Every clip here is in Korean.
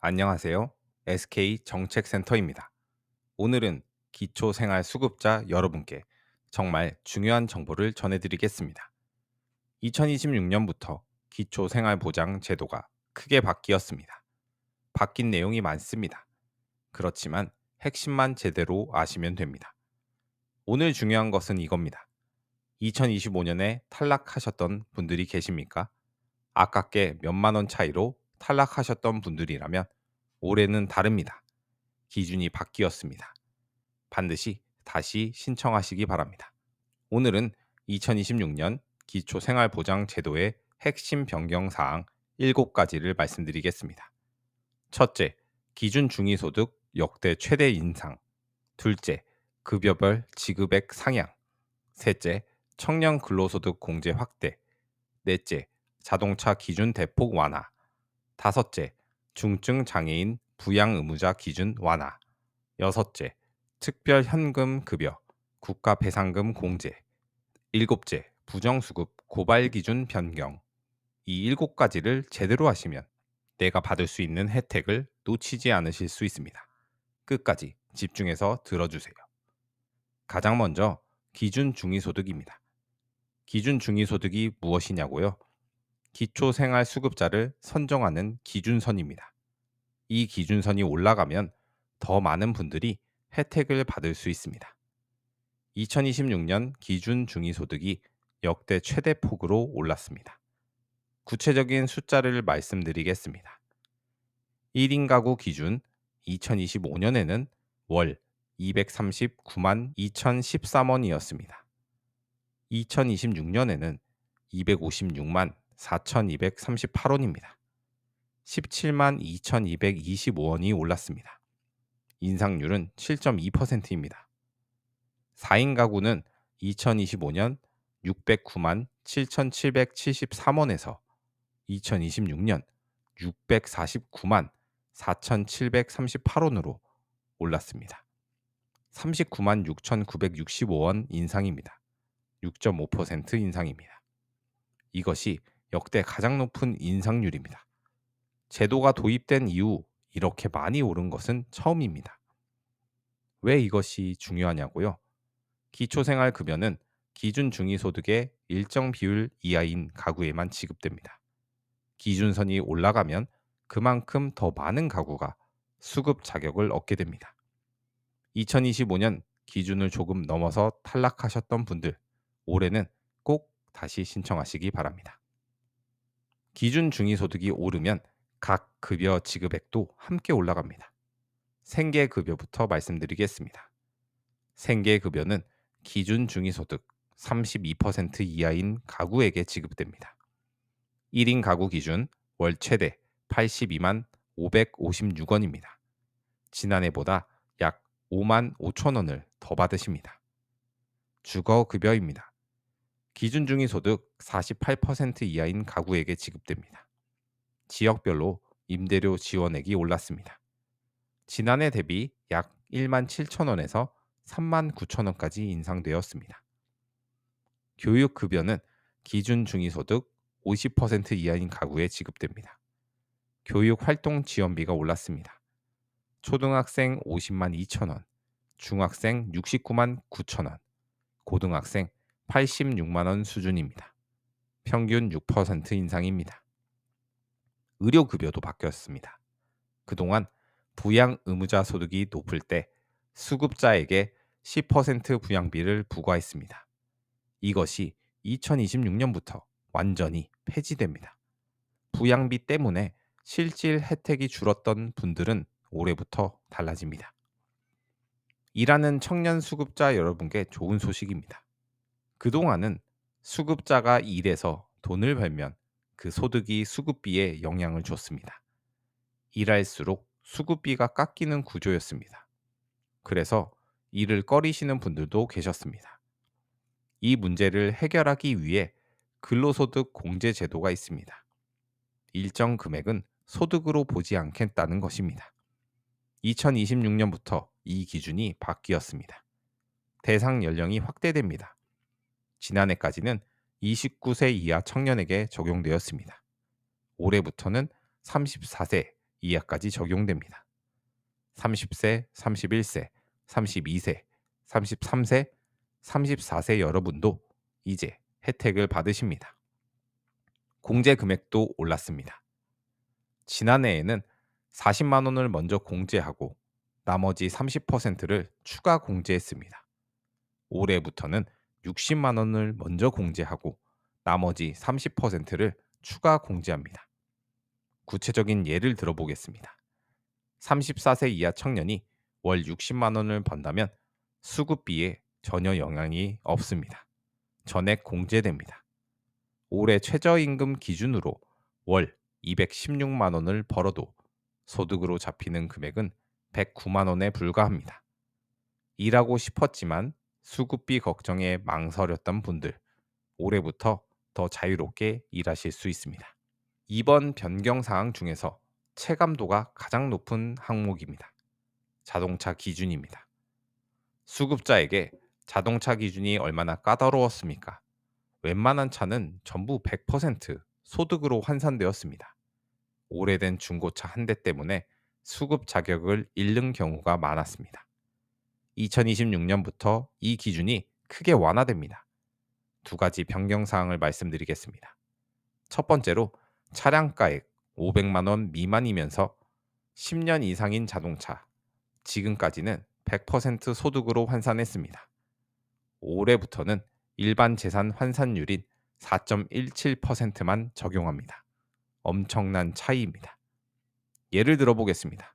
안녕하세요. SK 정책센터입니다. 오늘은 기초생활수급자 여러분께 정말 중요한 정보를 전해드리겠습니다. 2026년부터 기초생활보장 제도가 크게 바뀌었습니다. 바뀐 내용이 많습니다. 그렇지만 핵심만 제대로 아시면 됩니다. 오늘 중요한 것은 이겁니다. 2025년에 탈락하셨던 분들이 계십니까? 아깝게 몇만 원 차이로 탈락하셨던 분들이라면 올해는 다릅니다. 기준이 바뀌었습니다. 반드시 다시 신청하시기 바랍니다. 오늘은 2026년 기초생활보장제도의 핵심 변경 사항 7가지를 말씀드리겠습니다. 첫째, 기준 중위소득 역대 최대 인상. 둘째, 급여별 지급액 상향. 셋째, 청년 근로소득 공제 확대. 넷째, 자동차 기준 대폭 완화. 다섯째, 중증 장애인 부양 의무자 기준 완화. 여섯째, 특별 현금 급여, 국가 배상금 공제. 일곱째, 부정수급 고발 기준 변경. 이 7가지를 제대로 하시면 내가 받을 수 있는 혜택을 놓치지 않으실 수 있습니다. 끝까지 집중해서 들어주세요. 가장 먼저 기준 중위소득입니다. 기준 중위소득이 무엇이냐고요? 기초생활수급자를 선정하는 기준선입니다. 이 기준선이 올라가면 더 많은 분들이 혜택을 받을 수 있습니다. 2026년 기준 중위소득이 역대 최대 폭으로 올랐습니다. 구체적인 숫자를 말씀드리겠습니다. 1인 가구 기준 2025년에는 월 239만 2013원이었습니다. 2026년에는 256만 4238원입니다. 17만 2225원이 올랐습니다. 인상률은 7.2%입니다. 4인 가구는 2025년 609만 7,773원에서 2026년 649만 4,738원으로 올랐습니다. 39만 6,965원 인상입니다. 6.5% 인상입니다. 이것이 역대 가장 높은 인상률입니다. 제도가 도입된 이후 이렇게 많이 오른 것은 처음입니다. 왜 이것이 중요하냐고요? 기초생활급여는 기준 중위소득의 일정 비율 이하인 가구에만 지급됩니다. 기준선이 올라가면 그만큼 더 많은 가구가 수급 자격을 얻게 됩니다. 2025년 기준을 조금 넘어서 탈락하셨던 분들, 올해는 꼭 다시 신청하시기 바랍니다. 기준 중위소득이 오르면 각 급여 지급액도 함께 올라갑니다. 생계급여부터 말씀드리겠습니다. 생계급여는 기준 중위소득 32% 이하인 가구에게 지급됩니다. 1인 가구 기준 월 최대 82만 556원입니다. 지난해보다 약 5만 5천 원을 더 받으십니다. 주거급여입니다. 기준 중위소득 48% 이하인 가구에게 지급됩니다. 지역별로 임대료 지원액이 올랐습니다. 지난해 대비 약 1만 7천 원에서 3만 9천 원까지 인상되었습니다. 교육급여는 기준 중위소득 50% 이하인 가구에 지급됩니다. 교육활동 지원비가 올랐습니다. 초등학생 50만 2천 원, 중학생 69만 9천 원, 고등학생 86만 원 수준입니다. 평균 6% 인상입니다. 의료급여도 바뀌었습니다. 그동안 부양 의무자 소득이 높을 때 수급자에게 10% 부양비를 부과했습니다. 이것이 2026년부터 완전히 폐지됩니다. 부양비 때문에 실질 혜택이 줄었던 분들은 올해부터 달라집니다. 일하는 청년 수급자 여러분께 좋은 소식입니다. 그동안은 수급자가 일해서 돈을 벌면 그 소득이 수급비에 영향을 줬습니다. 일할수록 수급비가 깎이는 구조였습니다. 그래서 일을 꺼리시는 분들도 계셨습니다. 이 문제를 해결하기 위해 근로소득 공제 제도가 있습니다. 일정 금액은 소득으로 보지 않겠다는 것입니다. 2026년부터 이 기준이 바뀌었습니다. 대상 연령이 확대됩니다. 지난해까지는 29세 이하 청년에게 적용되었습니다. 올해부터는 34세 이하까지 적용됩니다. 30세, 31세, 32세, 33세, 34세 여러분도 이제 혜택을 받으십니다. 공제 금액도 올랐습니다. 지난해에는 40만 원을 먼저 공제하고 나머지 30%를 추가 공제했습니다. 올해부터는 60만 원을 먼저 공제하고 나머지 30%를 추가 공제합니다. 구체적인 예를 들어보겠습니다. 34세 이하 청년이 월 60만 원을 번다면 수급비에 전혀 영향이 없습니다. 전액 공제됩니다. 올해 최저임금 기준으로 월 216만 원을 벌어도 소득으로 잡히는 금액은 109만 원에 불과합니다. 일하고 싶었지만 수급비 걱정에 망설였던 분들, 올해부터 더 자유롭게 일하실 수 있습니다. 이번 변경 사항 중에서 체감도가 가장 높은 항목입니다. 자동차 기준입니다. 수급자에게 자동차 기준이 얼마나 까다로웠습니까? 웬만한 차는 전부 100% 소득으로 환산되었습니다. 오래된 중고차 한 대 때문에 수급 자격을 잃는 경우가 많았습니다. 2026년부터 이 기준이 크게 완화됩니다. 두 가지 변경 사항을 말씀드리겠습니다. 첫 번째로 차량가액 500만 원 미만이면서 10년 이상인 자동차, 지금까지는 100% 소득으로 환산했습니다. 올해부터는 일반 재산 환산율인 4.17%만 적용합니다. 엄청난 차이입니다. 예를 들어 보겠습니다.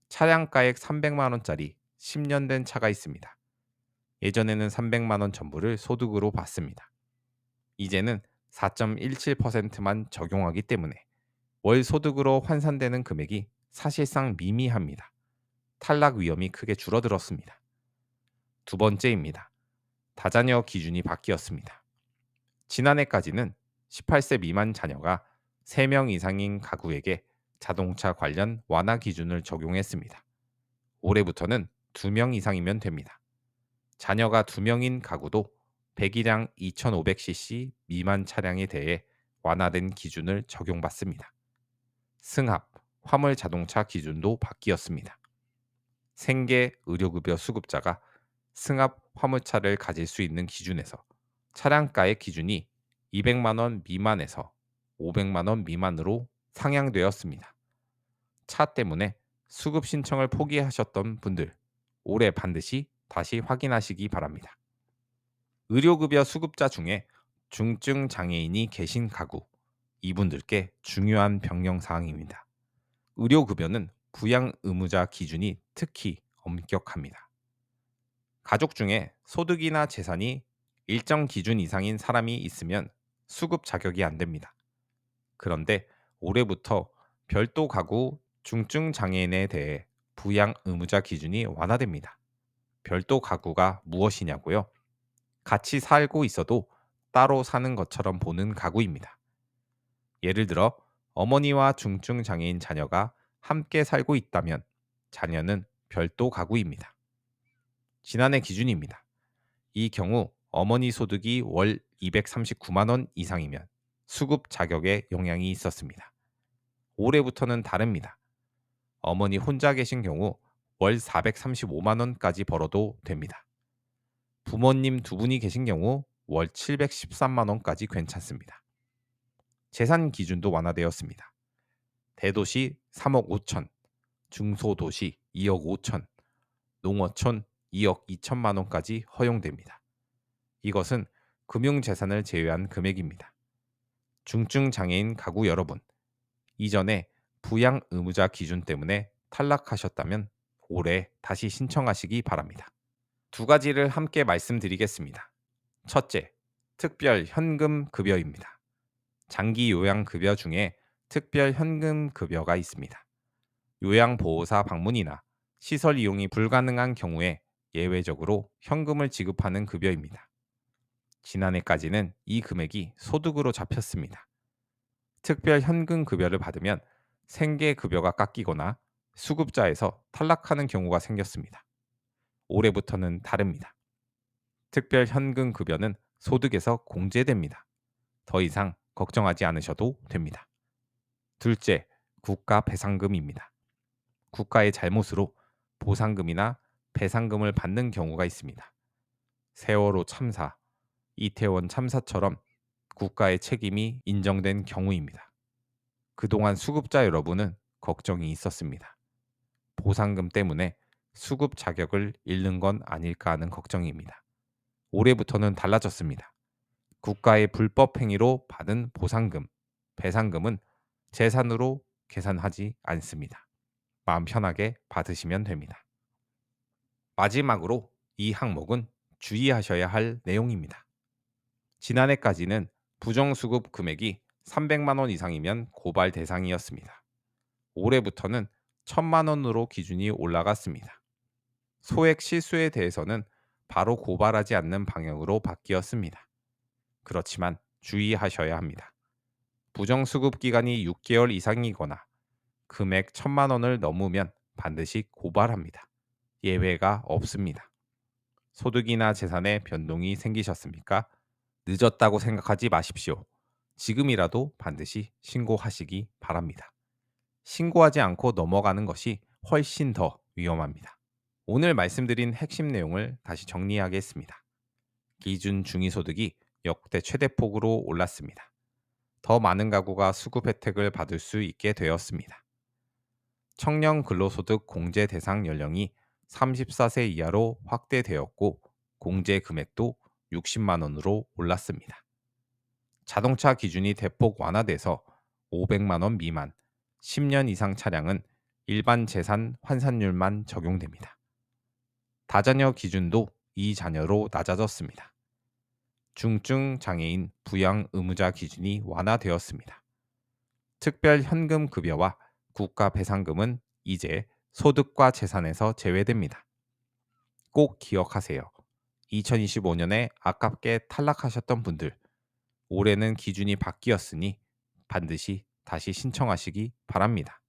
차량가액 300만 원짜리 10년 된 차가 있습니다. 예전에는 300만 원 전부를 소득으로 받습니다. 이제는 4.17%만 적용하기 때문에 월 소득으로 환산되는 금액이 사실상 미미합니다. 탈락 위험이 크게 줄어들었습니다. 두 번째입니다. 다자녀 기준이 바뀌었습니다. 지난해까지는 18세 미만 자녀가 3명 이상인 가구에게 자동차 관련 완화 기준을 적용했습니다. 올해부터는 2명 이상이면 됩니다. 자녀가 2명인 가구도 배기량 2500cc 미만 차량에 대해 완화된 기준을 적용받습니다. 승합, 화물 자동차 기준도 바뀌었습니다. 생계 의료급여 수급자가 승합 화물차를 가질 수 있는 기준에서 차량가의 기준이 200만 원 미만에서 500만 원 미만으로 상향되었습니다. 차 때문에 수급 신청을 포기하셨던 분들, 올해 반드시 다시 확인하시기 바랍니다. 의료급여 수급자 중에 중증 장애인이 계신 가구, 이분들께 중요한 변경 사항입니다. 의료급여는 부양 의무자 기준이 특히 엄격합니다. 가족 중에 소득이나 재산이 일정 기준 이상인 사람이 있으면 수급 자격이 안 됩니다. 그런데 올해부터 별도 가구 중증 장애인에 대해 부양 의무자 기준이 완화됩니다. 별도 가구가 무엇이냐고요? 같이 살고 있어도 따로 사는 것처럼 보는 가구입니다. 예를 들어 어머니와 중증 장애인 자녀가 함께 살고 있다면 자녀는 별도 가구입니다. 지난해 기준입니다. 이 경우 어머니 소득이 월 239만 원 이상이면 수급 자격에 영향이 있었습니다. 올해부터는 다릅니다. 어머니 혼자 계신 경우 월 435만 원까지 벌어도 됩니다. 부모님 두 분이 계신 경우 월 713만 원까지 괜찮습니다. 재산 기준도 완화되었습니다. 대도시 3억 5천, 중소도시 2억 5천, 농어촌 2억 2천만 원까지 허용됩니다. 이것은 금융재산을 제외한 금액입니다. 중증 장애인 가구 여러분, 이전에 부양 의무자 기준 때문에 탈락하셨다면 올해 다시 신청하시기 바랍니다. 두 가지를 함께 말씀드리겠습니다. 첫째, 특별 현금 급여입니다. 장기 요양 급여 중에 특별 현금 급여가 있습니다. 요양보호사 방문이나 시설 이용이 불가능한 경우에 예외적으로 현금을 지급하는 급여입니다. 지난해까지는 이 금액이 소득으로 잡혔습니다. 특별 현금 급여를 받으면 생계 급여가 깎이거나 수급자에서 탈락하는 경우가 생겼습니다. 올해부터는 다릅니다. 특별 현금 급여는 소득에서 공제됩니다. 더 이상 걱정하지 않으셔도 됩니다. 둘째, 국가 배상금입니다. 국가의 잘못으로 보상금이나 배상금을 받는 경우가 있습니다. 세월호 참사, 이태원 참사처럼 국가의 책임이 인정된 경우입니다. 그동안 수급자 여러분은 걱정이 있었습니다. 보상금 때문에 수급 자격을 잃는 건 아닐까 하는 걱정입니다. 올해부터는 달라졌습니다. 국가의 불법 행위로 받은 보상금, 배상금은 재산으로 계산하지 않습니다. 마음 편하게 받으시면 됩니다. 마지막으로 이 항목은 주의하셔야 할 내용입니다. 지난해까지는 부정수급 금액이 300만 원 이상이면 고발 대상이었습니다. 올해부터는 1,000만 원으로 기준이 올라갔습니다. 소액 실수에 대해서는 바로 고발하지 않는 방향으로 바뀌었습니다. 그렇지만 주의하셔야 합니다. 부정수급 기간이 6개월 이상이거나 금액 1,000만 원을 넘으면 반드시 고발합니다. 예외가 없습니다. 소득이나 재산에 변동이 생기셨습니까? 늦었다고 생각하지 마십시오. 지금이라도 반드시 신고하시기 바랍니다. 신고하지 않고 넘어가는 것이 훨씬 더 위험합니다. 오늘 말씀드린 핵심 내용을 다시 정리하겠습니다. 기준 중위소득이 역대 최대폭으로 올랐습니다. 더 많은 가구가 수급 혜택을 받을 수 있게 되었습니다. 청년 근로소득 공제 대상 연령이 34세 이하로 확대되었고 공제 금액도 60만 원으로 올랐습니다. 자동차 기준이 대폭 완화돼서 500만 원 미만, 10년 이상 차량은 일반 재산 환산율만 적용됩니다. 다자녀 기준도 2자녀로 낮아졌습니다. 중증 장애인 부양 의무자 기준이 완화되었습니다. 특별 현금 급여와 국가 배상금은 이제 소득과 재산에서 제외됩니다. 꼭 기억하세요. 2025년에 아깝게 탈락하셨던 분들, 올해는 기준이 바뀌었으니 반드시 다시 신청하시기 바랍니다.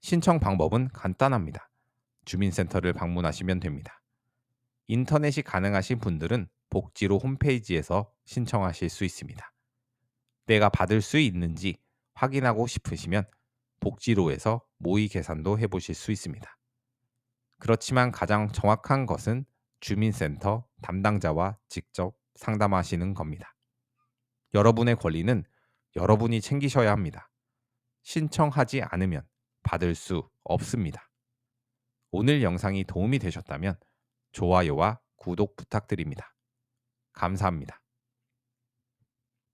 신청 방법은 간단합니다. 주민센터를 방문하시면 됩니다. 인터넷이 가능하신 분들은 복지로 홈페이지에서 신청하실 수 있습니다. 내가 받을 수 있는지 확인하고 싶으시면 복지로에서 모의 계산도 해보실 수 있습니다. 그렇지만 가장 정확한 것은 주민센터 담당자와 직접 상담하시는 겁니다. 여러분의 권리는 여러분이 챙기셔야 합니다. 신청하지 않으면 받을 수 없습니다. 오늘 영상이 도움이 되셨다면 좋아요와 구독 부탁드립니다. 감사합니다.